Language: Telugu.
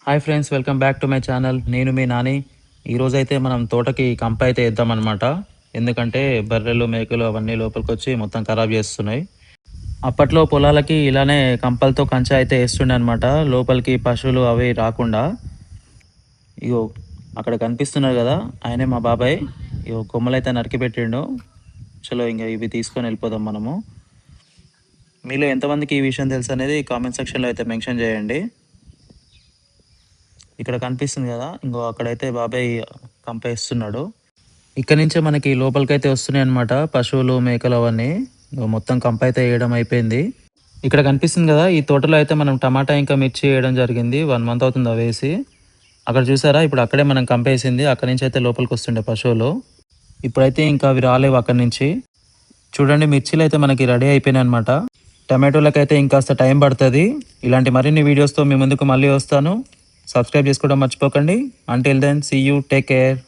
Hi friends, welcome back to my channel. నేను మీ నాని. ఈరోజైతే మనం తోటకి కంప అయితే వేద్దామన్నమాట. ఎందుకంటే బర్రెలు మేకలు అవన్నీ లోపలికి వచ్చి మొత్తం ఖరాబ్ చేస్తున్నాయి. అప్పట్లో పొలాలకి ఇలానే కంపలతో కంచె అయితే వేస్తుండే అనమాట, లోపలికి పశువులు అవి రాకుండా. ఇగో అక్కడ కనిపిస్తున్నారు కదా, ఆయనే మా బాబాయ్. ఇగో కొమ్మలైతే నరికి పెట్టిండు. చలో ఇంకా ఇవి తీసుకొని వెళ్ళిపోదాం మనము. మీలో ఎంతమందికి ఈ విషయం తెలుసు అనేది కామెంట్ సెక్షన్లో అయితే మెన్షన్ చేయండి. ఇక్కడ కనిపిస్తుంది కదా, ఇంకో అక్కడైతే బాబాయ్ కంపేస్తున్నాడు. ఇక్కడ నుంచే మనకి లోపలికైతే వస్తున్నాయి అనమాట పశువులు మేకలు అవన్నీ. మొత్తం కంప అయితే వేయడం అయిపోయింది. ఇక్కడ కనిపిస్తుంది కదా, ఈ తోటలో అయితే మనం టమాటా ఇంకా మిర్చి వేయడం జరిగింది. 1 మంత్ అవుతుంది అవి వేసి. అక్కడ చూసారా, ఇప్పుడు అక్కడే మనం కంపేసింది. అక్కడి నుంచి అయితే లోపలికి వస్తుండే పశువులు. ఇప్పుడైతే ఇంకా అవి రాలేవు అక్కడి నుంచి. చూడండి, మిర్చీలు అయితే మనకి రెడీ అయిపోయినాయి అనమాట. టమాటోలకైతే ఇంకాస్త టైం పడుతుంది. ఇలాంటి మరిన్ని వీడియోస్తో మీ ముందుకు మళ్ళీ వస్తాను. సబ్స్క్రైబ్ చేసుకోవడం మర్చిపోకండి. Until then, see you, take care.